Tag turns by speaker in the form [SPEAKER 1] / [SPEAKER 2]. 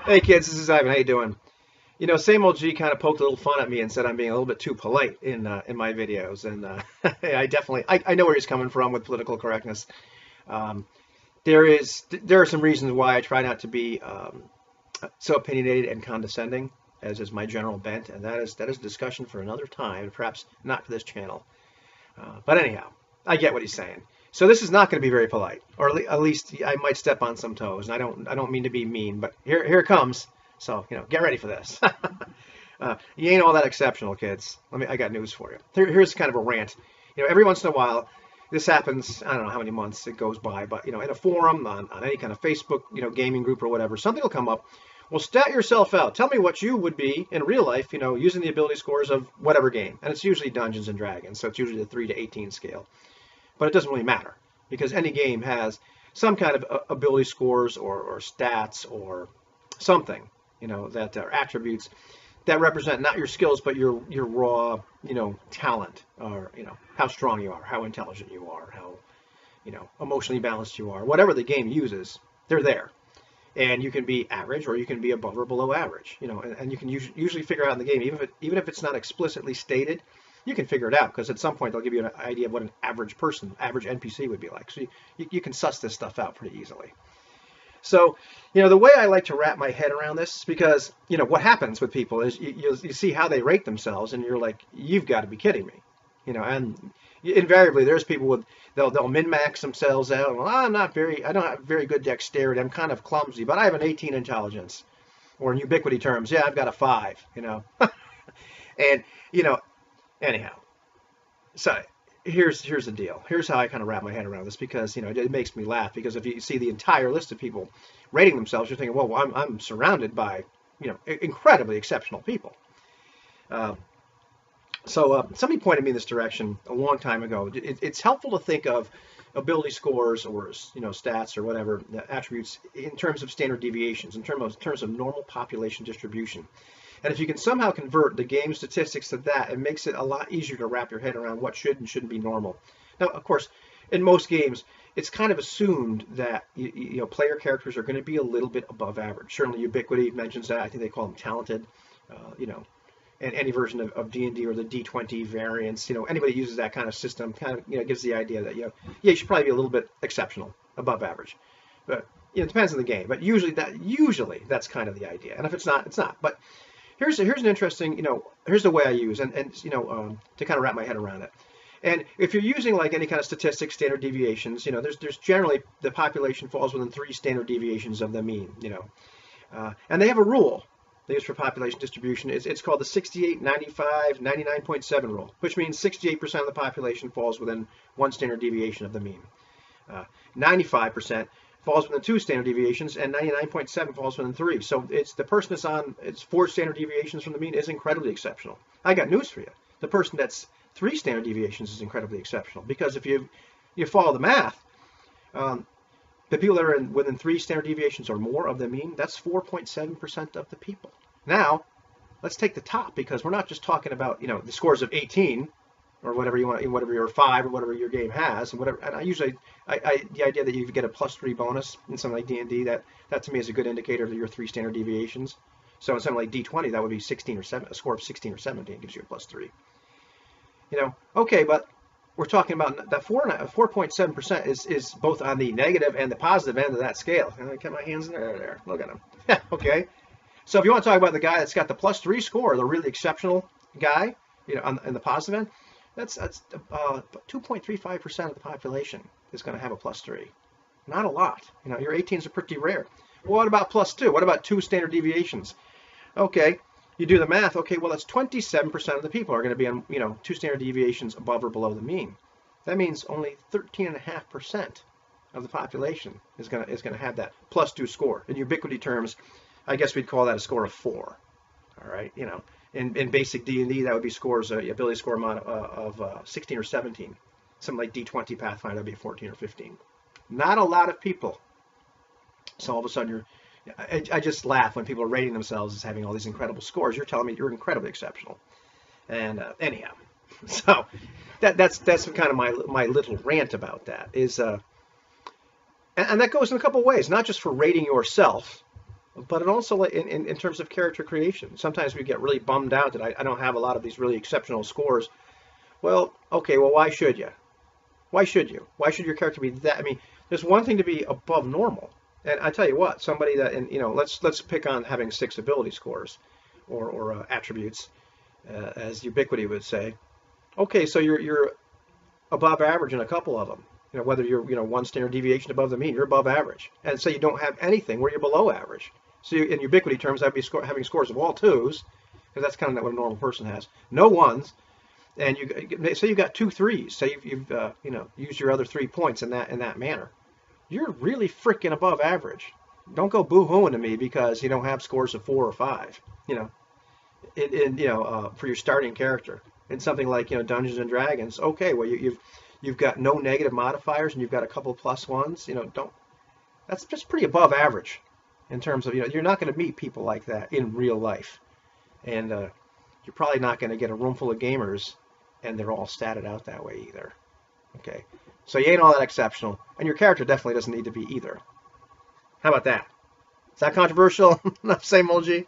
[SPEAKER 1] Hey kids, this is Ivan. How you doing? You know, same old G kind of poked a little fun at me and said I'm being a little bit too polite in my videos, and I know where he's coming from with political correctness. Um, there are some reasons why I try not to be so opinionated and condescending as is my general bent, and that is a discussion for another time, perhaps not for this channel. But anyhow, I get what he's saying. So this is not going to be very polite, or at least I might step on some toes. And I don't mean to be mean, but here it comes. So get ready for this. You ain't all that exceptional, kids. I got news for you. Here's kind of a rant. Every once in a while, this happens. I don't know how many months it goes by, but in a forum, on any kind of Facebook, gaming group or whatever, something will come up. Well, stat yourself out. Tell me what you would be in real life, using the ability scores of whatever game. And it's usually Dungeons and Dragons, so it's usually the 3 to 18 scale. But it doesn't really matter because any game has some kind of ability scores or stats or something, that are attributes that represent not your skills, but your raw, talent, or, how strong you are, how intelligent you are, how, emotionally balanced you are. Whatever the game uses, they're there. And you can be average or you can be above or below average, and you can usually figure out in the game, even if it's not explicitly stated, you can figure it out because at some point they'll give you an idea of what an average person, average NPC would be like. So you can suss this stuff out pretty easily. So, the way I like to wrap my head around this is because, what happens with people is you see how they rate themselves and you're like, you've got to be kidding me. And invariably there's people they'll min-max themselves out. Well, I don't have very good dexterity. I'm kind of clumsy, but I have an 18 intelligence. Or in ubiquity terms, yeah, I've got a 5, And, anyhow, so here's the deal. Here's how I kind of wrap my head around this because, it makes me laugh because if you see the entire list of people rating themselves, you're thinking, well, I'm surrounded by, incredibly exceptional people. So somebody pointed me in this direction a long time ago. It's helpful to think of ability scores or stats or whatever attributes in terms of standard deviations, in terms of normal population distribution. And if you can somehow convert the game statistics to that, it makes it a lot easier to wrap your head around what should and shouldn't be normal. Now, of course, in most games, it's kind of assumed that player characters are going to be a little bit above average. Certainly, Ubiquity mentions that. I think they call them talented. And any version of D&D or the D20 variants, anybody who uses that kind of system kind of, gives the idea that, you should probably be a little bit exceptional, above average. But, it depends on the game. But usually that's kind of the idea. And if it's not, it's not. But here's an interesting, here's the way I use and to kind of wrap my head around it. And if you're using like any kind of statistics, standard deviations, there's generally the population falls within 3 standard deviations of the mean, and they have a rule they use for population distribution. It's called the 68, 95, 99.7 rule, which means 68% of the population falls within 1 standard deviation of the mean. 95% falls within 2 standard deviations, and 99.7 falls within 3. So it's the person that's on 4 standard deviations from the mean is incredibly exceptional. I got news for you. The person that's 3 standard deviations is incredibly exceptional because if you follow the math, the people that are within 3 standard deviations or more of the mean, that's 4.7% of the people. Now, let's take the top because we're not just talking about the scores of 18 or whatever you want, whatever your 5 or whatever your game has, and whatever. And I usually, the idea that you get a +3 bonus in something like D&D, that to me is a good indicator of your 3 standard deviations. So in something like D20, that would be 16 or 7, a score of 16 or 17 gives you a +3. Okay, but we're talking about that 4.7% is both on the negative and the positive end of that scale. And I get my hands in there. Look at them. Okay. So if you want to talk about the guy that's got the +3 score, the really exceptional guy, on the positive end, that's 2.35% of the population is going to have a +3. Not a lot. Your 18s are pretty rare. Well, what about +2? What about 2 standard deviations? Okay. You do the math, okay, well, that's 27% of the people are going to be on, 2 standard deviations above or below the mean. That means only 13.5% of the population is going to have that +2 score. In ubiquity terms, I guess we'd call that a score of 4. All right, in basic D&D, that would be scores, ability score amount of 16 or 17. Something like D20 Pathfinder, that would be 14 or 15. Not a lot of people. So all of a sudden I just laugh when people are rating themselves as having all these incredible scores. You're telling me you're incredibly exceptional. And anyhow, so that's kind of my little rant about that is, and that goes in a couple of ways, not just for rating yourself But it also, in terms of character creation, sometimes we get really bummed out that I don't have a lot of these really exceptional scores. Well, okay, well, why should you? Why should you? Why should your character be that? I mean, there's one thing to be above normal, and I tell you what, somebody that, and let's pick on having 6 ability scores, or attributes, as Ubiquity would say. Okay, so you're above average in a couple of them. Whether you're 1 standard deviation above the mean, you're above average. And say you don't have anything where you're below average. So in Ubiquity terms, I'd be having scores of all 2s, because that's kind of what a normal person has. No 1s, and you say you've got 2 3s. Say you've used your other 3 points in that manner. You're really freaking above average. Don't go boo-hooing to me because you don't have scores of 4 or 5. For your starting character. In something like Dungeons and Dragons, okay, well you've got no negative modifiers and you've got a couple +1s. That's just pretty above average in terms of you're not going to meet people like that in real life, and you're probably not going to get a room full of gamers and they're all statted out that way either. Okay, so you ain't all that exceptional, and your character definitely doesn't need to be either. How about that? Is that controversial? Same old G.